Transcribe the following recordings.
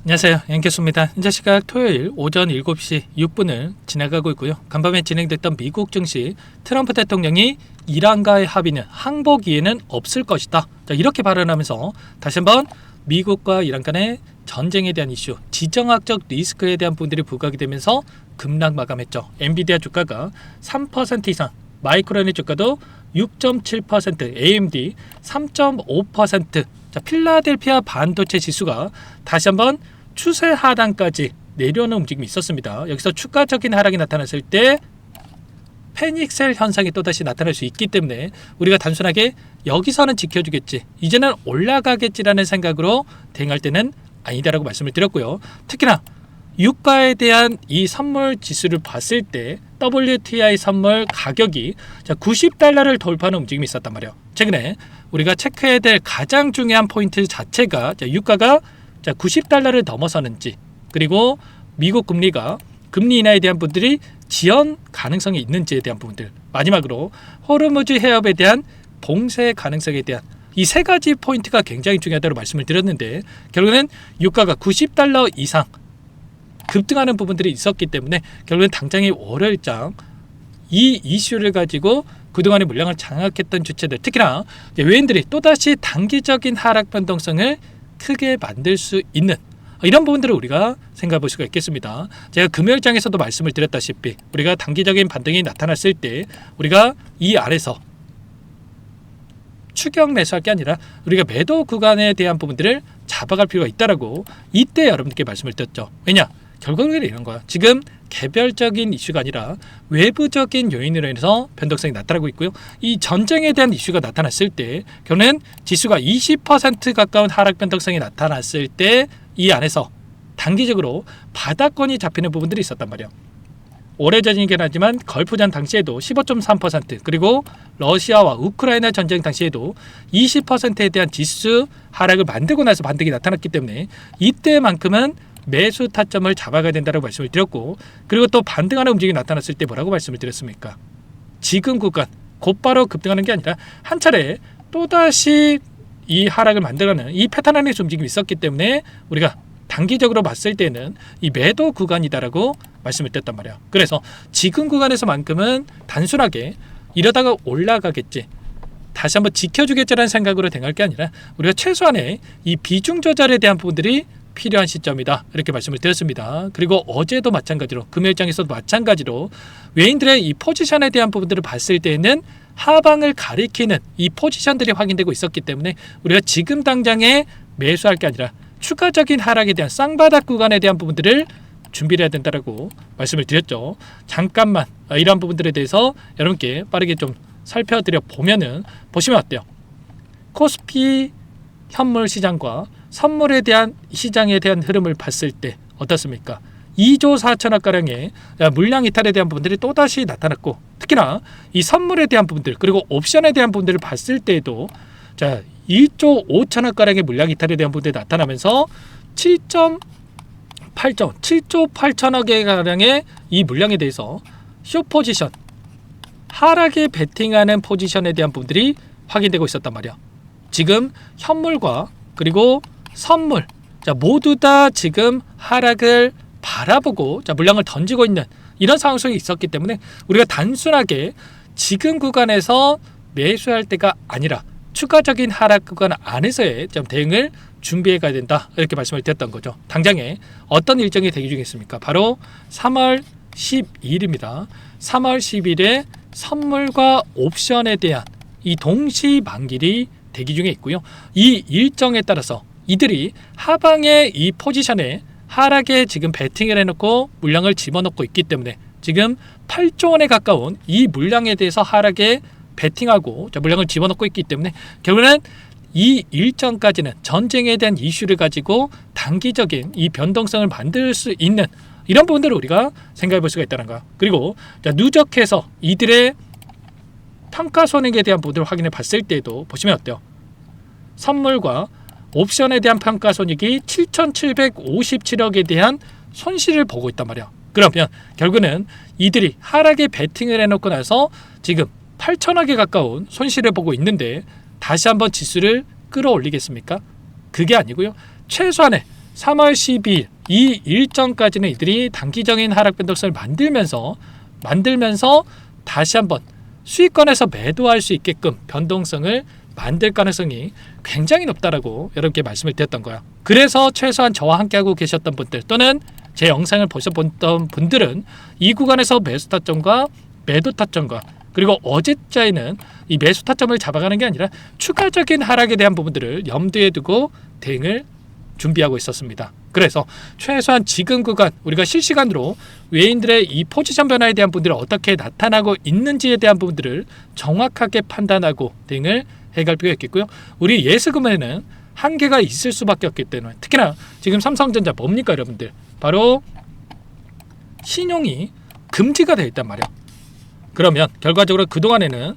안녕하세요, 양캐수입니다. 현재 시각 토요일 오전 7시 6분을 지나가고 있고요. 간밤에 진행됐던 미국 증시, 트럼프 대통령이 이란과의 합의는 항복이에는 없을 것이다, 이렇게 발언하면서 다시 한번 미국과 이란 간의 전쟁에 대한 이슈, 지정학적 리스크에 대한 부분들이 부각이 되면서 급락 마감했죠. 엔비디아 주가가 3% 이상, 마이크론의 주가도 6.7%, AMD 3.5%, 필라델피아 반도체 지수가 다시 한번 추세 하단까지 내려오는 움직임이 있었습니다. 여기서 추가적인 하락이 나타났을 때 패닉셀 현상이 또다시 나타날 수 있기 때문에 우리가 단순하게 여기서는 지켜주겠지, 이제는 올라가겠지라는 생각으로 대응할 때는 아니다라고 말씀을 드렸고요. 특히나 유가에 대한 이 선물 지수를 봤을 때 WTI 선물 가격이 $90를 돌파하는 움직임이 있었단 말이에요. 최근에 우리가 체크해야 될 가장 중요한 포인트 자체가 유가가 $90를 넘어서는지, 그리고 미국 금리가 금리 인하에 대한 부분들이 지연 가능성이 있는지에 대한 부분들, 마지막으로 호르무즈 해협에 대한 봉쇄 가능성에 대한 이 세 가지 포인트가 굉장히 중요하다고 말씀을 드렸는데, 결국에는 유가가 $90 이상 급등하는 부분들이 있었기 때문에 결국엔 당장의 월요일장 이 이슈를 가지고 그동안의 물량을 장악했던 주체들, 특히나 외인들이 또다시 단기적인 하락 변동성을 크게 만들 수 있는 이런 부분들을 우리가 생각해 볼 수가 있겠습니다. 제가 금요일장에서도 말씀을 드렸다시피 우리가 단기적인 반등이 나타났을 때 우리가 이 아래서 추격 매수할 게 아니라 우리가 매도 구간에 대한 부분들을 잡아갈 필요가 있다라고 이때 여러분들께 말씀을 드렸죠. 왜냐? 결국은 이런 거야. 지금 개별적인 이슈가 아니라 외부적인 요인으로 인해서 변동성이 나타나고 있고요. 이 전쟁에 대한 이슈가 나타났을 때 결국은 지수가 20% 가까운 하락 변동성이 나타났을 때 이 안에서 단기적으로 바닥권이 잡히는 부분들이 있었단 말이에요. 오래전이긴 하지만 걸프전 당시에도 15.3%, 그리고 러시아와 우크라이나 전쟁 당시에도 20%에 대한 지수 하락을 만들고 나서 반등이 나타났기 때문에 이때만큼은 매수 타점을 잡아가야 된다고 말씀을 드렸고, 그리고 또 반등하는 움직임이 나타났을 때 뭐라고 말씀을 드렸습니까? 지금 구간 곧바로 급등하는 게 아니라 한 차례 또다시 이 하락을 만들어가는 이 패턴 안에서 움직임이 있었기 때문에 우리가 단기적으로 봤을 때는 이 매도 구간이다라고 말씀을 드렸단 말이에요. 그래서 지금 구간에서만큼은 단순하게 이러다가 올라가겠지, 다시 한번 지켜주겠지라는 생각으로 대응할 게 아니라 우리가 최소한의 이 비중 조절에 대한 부분들이 필요한 시점이다, 이렇게 말씀을 드렸습니다. 그리고 어제도 마찬가지로, 금요일장에서도 마찬가지로 외인들의 이 포지션에 대한 부분들을 봤을 때는 하방을 가리키는 이 포지션들이 확인되고 있었기 때문에 우리가 지금 당장에 매수할 게 아니라 추가적인 하락에 대한 쌍바닥 구간에 대한 부분들을 준비를 해야 된다고 말씀을 드렸죠. 잠깐만 이러한 부분들에 대해서 여러분께 빠르게 좀 살펴드려 보면은, 보시면 어때요? 코스피 현물 시장과 선물에 대한 시장에 대한 흐름을 봤을 때 어떻습니까? 2조 4천억가량의 물량 이탈에 대한 부분들이 또다시 나타났고, 특히나 이 선물에 대한 부분들, 그리고 옵션에 대한 부분들을 봤을 때에도 1조 5천억가량의 물량 이탈에 대한 부분들이 나타나면서 7조 8천억의 가량의 이 물량에 대해서 숏포지션, 하락에 베팅하는 포지션에 대한 부분들이 확인되고 있었단 말이야. 지금 현물과 그리고 선물 모두 다 지금 하락을 바라보고 물량을 던지고 있는 이런 상황 속에 있었기 때문에 우리가 단순하게 지금 구간에서 매수할 때가 아니라 추가적인 하락 구간 안에서의 대응을 준비해 가야 된다, 이렇게 말씀을 드렸던 거죠. 당장에 어떤 일정이 대기 중에 있습니까? 바로 3월 10일입니다. 3월 10일에 선물과 옵션에 대한 이 동시 만기일이 대기 중에 있고요. 이 일정에 따라서 이들이 하방의 이 포지션에 하락에 지금 베팅을 해놓고 물량을 집어넣고 있기 때문에 지금 8조 원에 가까운 이 물량에 대해서 하락에 베팅하고 물량을 집어넣고 있기 때문에 결국에는 이 일정까지는 전쟁에 대한 이슈를 가지고 단기적인 이 변동성을 만들 수 있는 이런 부분들을 우리가 생각해 볼 수가 있다는 거. 그리고 누적해서 이들의 평가 손익에 대한 부분을 확인해 봤을 때도 보시면 어때요? 선물과 옵션에 대한 평가 손익이 7,757억에 대한 손실을 보고 있단 말이야. 그러면 결국은 이들이 하락에 베팅을 해놓고 나서 지금 8천억에 가까운 손실을 보고 있는데 다시 한번 지수를 끌어올리겠습니까? 그게 아니고요. 최소한의 3월 12일 이 일정까지는 이들이 단기적인 하락 변동성을 만들면서 다시 한번 수익권에서 매도할 수 있게끔 변동성을 만들 가능성이 굉장히 높다라고 여러분께 말씀을 드렸던 거예요. 그래서 최소한 저와 함께하고 계셨던 분들 또는 제 영상을 보셨던 분들은 이 구간에서 매수 타점과 매도 타점과 그리고 어제자에는 이 매수 타점을 잡아가는 게 아니라 추가적인 하락에 대한 부분들을 염두에 두고 대응을 준비하고 있었습니다. 그래서 최소한 지금 구간 우리가 실시간으로 외인들의 이 포지션 변화에 대한 부분들이 어떻게 나타나고 있는지에 대한 부분들을 정확하게 판단하고 대응을 해갈 필요가 있겠고요. 우리 예수금에는 한계가 있을 수밖에 없기 때문에 특히나 지금 삼성전자 뭡니까 여러분들? 바로 신용이 금지가 되어 있단 말이에요. 그러면 결과적으로 그동안에는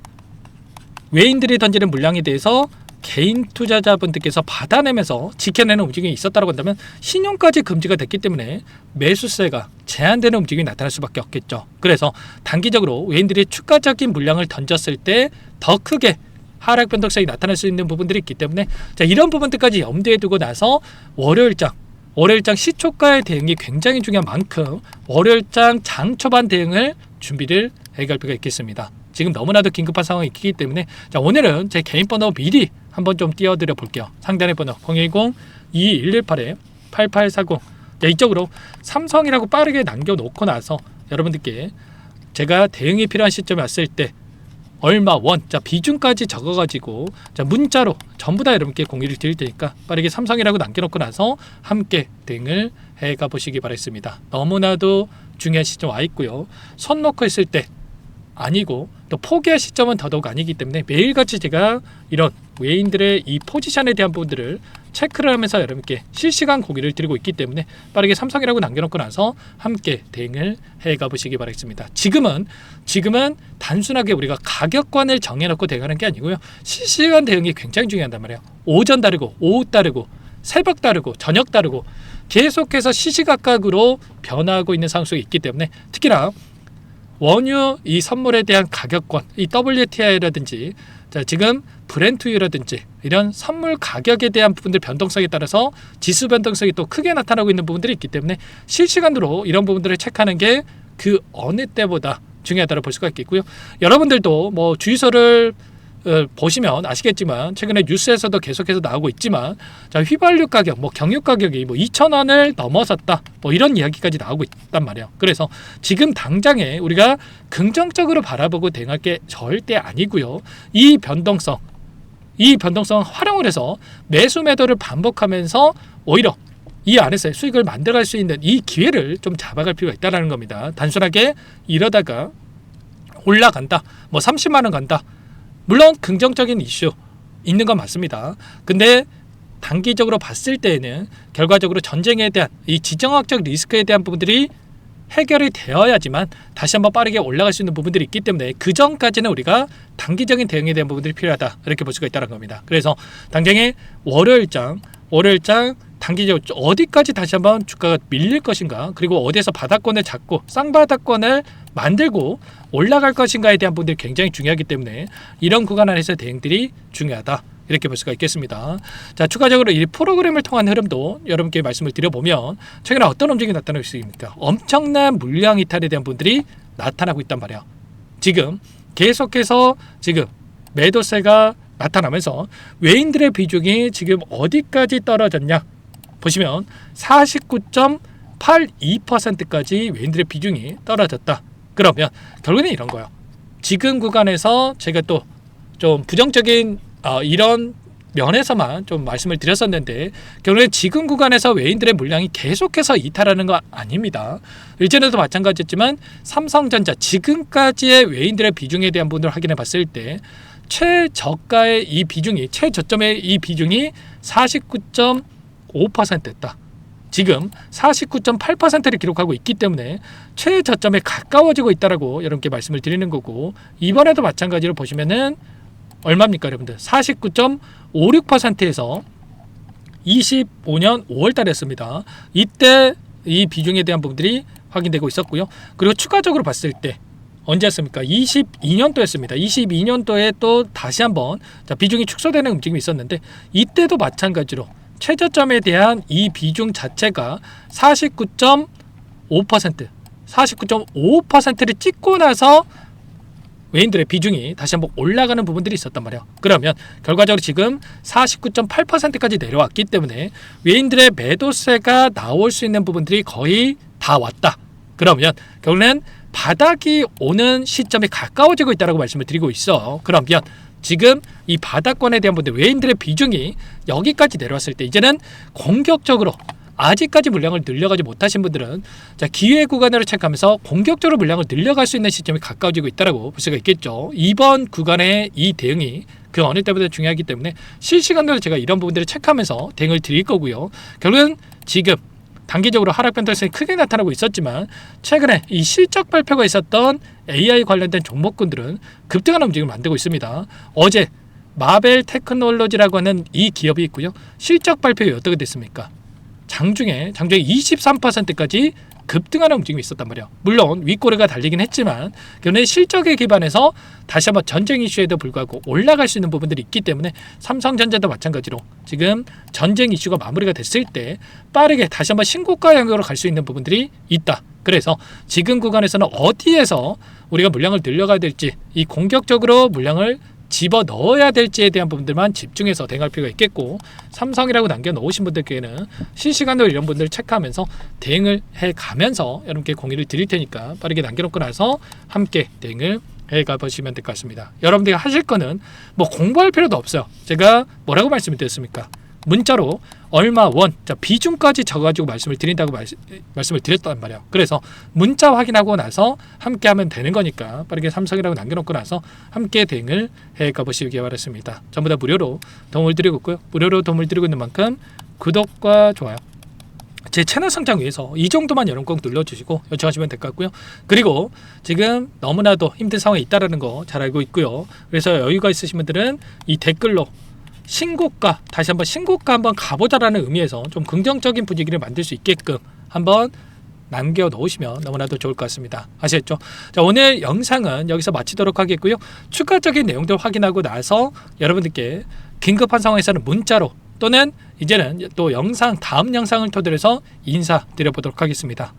외인들이 던지는 물량에 대해서 개인 투자자분들께서 받아내면서 지켜내는 움직임이 있었다고 한다면 신용까지 금지가 됐기 때문에 매수세가 제한되는 움직임이 나타날 수밖에 없겠죠. 그래서 단기적으로 외인들이 추가적인 물량을 던졌을 때 더 크게 하락 변동성이 나타날 수 있는 부분들이 있기 때문에 자, 이런 부분들까지 염두에 두고 나서 월요일장 시초가의 대응이 굉장히 중요한 만큼 월요일장 장 초반 대응을 준비를 해갈 필요가 있겠습니다. 지금 너무나도 긴급한 상황이 있기 때문에 자, 오늘은 제 개인 번호 미리 한번 좀 띄워드려 볼게요. 상단의 번호 010-2118-8840 자, 이쪽으로 삼성이라고 빠르게 남겨놓고 나서 여러분들께 제가 대응이 필요한 시점에 왔을 때 얼마 원, 자 비중까지 적어가지고 자 문자로 전부 다 여러분께 공유를 드릴 테니까 빠르게 삼성이라고 남겨놓고 나서 함께 대응을 해가 보시기 바라겠습니다. 너무나도 중요한 시점 와 있고요. 손 놓고 있을 때 아니고 또 포기할 시점은 더더욱 아니기 때문에 매일같이 제가 이런 외인들의 이 포지션에 대한 부분들을 체크를 하면서 여러분께 실시간 공유를 드리고 있기 때문에 빠르게 삼성이라고 남겨놓고 나서 함께 대응을 해가 보시기 바라겠습니다. 지금은 단순하게 우리가 가격관을 정해놓고 대응하는 게 아니고요. 실시간 대응이 굉장히 중요하단 말이에요. 오전 다르고 오후 다르고 새벽 다르고 저녁 다르고 계속해서 시시각각으로 변화하고 있는 상황 속에 있기 때문에 특히나 원유 이 선물에 대한 가격권, 이 WTI라든지 자, 지금 브렌트유라든지 이런 선물 가격에 대한 부분들 변동성에 따라서 지수 변동성이 또 크게 나타나고 있는 부분들이 있기 때문에 실시간으로 이런 부분들을 체크하는 게 그 어느 때보다 중요하다고 볼 수가 있겠고요. 여러분들도 뭐 주유소를 보시면 아시겠지만 최근에 뉴스에서도 계속해서 나오고 있지만 자, 휘발유 가격, 뭐 경유 가격이 뭐 2,000원을 넘어섰다, 뭐 이런 이야기까지 나오고 있단 말이에요. 그래서 지금 당장에 우리가 긍정적으로 바라보고 대응할 게 절대 아니고요. 이 변동성 활용을 해서 매수 매도를 반복하면서 오히려 이 안에서 수익을 만들어갈 수 있는 이 기회를 좀 잡아갈 필요가 있다는 겁니다. 단순하게 이러다가 올라간다, 뭐 30만 원 간다, 물론 긍정적인 이슈 있는 건 맞습니다. 근데 단기적으로 봤을 때에는 결과적으로 전쟁에 대한 이 지정학적 리스크에 대한 부분들이 해결이 되어야지만 다시 한번 빠르게 올라갈 수 있는 부분들이 있기 때문에 그 전까지는 우리가 단기적인 대응에 대한 부분들이 필요하다, 이렇게 볼 수가 있다는 겁니다. 그래서 당장에 월요일장 단기적으로 어디까지 다시 한번 주가가 밀릴 것인가, 그리고 어디에서 바닥권을 잡고 쌍바닥권을 만들고 올라갈 것인가에 대한 부분들이 굉장히 중요하기 때문에 이런 구간 안에서 대응들이 중요하다, 이렇게 볼 수가 있겠습니다. 자, 추가적으로 이 프로그램을 통한 흐름도 여러분께 말씀을 드려보면 최근에 어떤 움직임이 나타나고 있습니까? 엄청난 물량 이탈에 대한 부분들이 나타나고 있단 말이에요. 지금 계속해서 지금 매도세가 나타나면서 외인들의 비중이 지금 어디까지 떨어졌냐 보시면 49.82%까지 외인들의 비중이 떨어졌다. 그러면 결국은 이런 거예요. 지금 구간에서 제가 또 좀 부정적인 이런 면에서만 좀 말씀을 드렸었는데 결국에 지금 구간에서 외인들의 물량이 계속해서 이탈하는 거 아닙니다. 일전에도 마찬가지였지만 삼성전자 지금까지의 외인들의 비중에 대한 부분을 확인해 봤을 때 최저가의 이 비중이, 최저점의 이 비중이 49.5%였다. 지금 49.8%를 기록하고 있기 때문에 최저점에 가까워지고 있다라고 여러분께 말씀을 드리는 거고, 이번에도 마찬가지로 보시면은 얼마입니까 여러분들? 49.56%에서 25년 5월 달이었습니다. 이때 이 비중에 대한 부분들이 확인되고 있었고요. 그리고 추가적으로 봤을 때 언제였습니까? 22년도였습니다. 22년도에 또 다시 한번 비중이 축소되는 움직임이 있었는데 이때도 마찬가지로 최저점에 대한 이 비중 자체가 49.5%, 49.5%를 찍고 나서 외인들의 비중이 다시 한번 올라가는 부분들이 있었단 말이에요. 그러면 결과적으로 지금 49.8%까지 내려왔기 때문에 외인들의 매도세가 나올 수 있는 부분들이 거의 다 왔다. 그러면 결국은 바닥이 오는 시점이 가까워지고 있다고 말씀을 드리고 있어. 그러면 지금 이 바닥권에 대한 분들, 외인들의 비중이 여기까지 내려왔을 때 이제는 공격적으로, 아직까지 물량을 늘려가지 못하신 분들은 기회 구간으로 체크하면서 공격적으로 물량을 늘려갈 수 있는 시점이 가까워지고 있다고 볼 수가 있겠죠. 이번 구간의 이 대응이 그 어느 때보다 중요하기 때문에 실시간으로 제가 이런 부분들을 체크하면서 대응을 드릴 거고요. 결국은 지금 단기적으로 하락 변동성이 크게 나타나고 있었지만 최근에 이 실적 발표가 있었던 AI 관련된 종목군들은 급등하는 움직임을 만들고 있습니다. 어제 마벨 테크놀로지라고 하는 이 기업이 있고요. 실적 발표가 어떻게 됐습니까? 장중에 23%까지 급등하는 움직임이 있었단 말이에요. 물론 윗꼬리가 달리긴 했지만 그런데 실적에 기반해서 다시 한번 전쟁 이슈에도 불구하고 올라갈 수 있는 부분들이 있기 때문에 삼성전자도 마찬가지로 지금 전쟁 이슈가 마무리가 됐을 때 빠르게 다시 한번 신고가 영역으로 갈 수 있는 부분들이 있다. 그래서 지금 구간에서는 어디에서 우리가 물량을 늘려가야 될지, 이 공격적으로 물량을 집어 넣어야 될지에 대한 부분들만 집중해서 대응할 필요가 있겠고, 삼성이라고 남겨놓으신 분들께는 실시간으로 이런 분들을 체크하면서 대응을 해가면서 여러분께 공유를 드릴 테니까 빠르게 남겨놓고 나서 함께 대응을 해가보시면 될 것 같습니다. 여러분들이 하실 거는 뭐 공부할 필요도 없어요. 제가 뭐라고 말씀을 드렸습니까? 문자로 얼마 원, 비중까지 적어가지고 말씀을 드린다고 말씀을 드렸단 말이에요. 그래서 문자 확인하고 나서 함께 하면 되는 거니까 빠르게 삼성이라고 남겨놓고 나서 함께 대응을 해가보시기 바랍니다. 전부 다 무료로 도움을 드리고 있고요. 무료로 도움을 드리고 있는 만큼 구독과 좋아요, 제 채널 성장 위해서 이 정도만 여러분 꼭 눌러주시고 요청하시면 될 것 같고요. 그리고 지금 너무나도 힘든 상황이 있다는 거 잘 알고 있고요. 그래서 여유가 있으신 분들은 이 댓글로 신고가, 다시 한번 신고가 한번 가보자라는 의미에서 좀 긍정적인 분위기를 만들 수 있게끔 한번 남겨 놓으시면 너무나도 좋을 것 같습니다. 아시겠죠? 자, 오늘 영상은 여기서 마치도록 하겠고요. 추가적인 내용들 확인하고 나서 여러분들께 긴급한 상황에서는 문자로 또는 이제는 또 다음 영상을 토대로 해서 인사드려보도록 하겠습니다.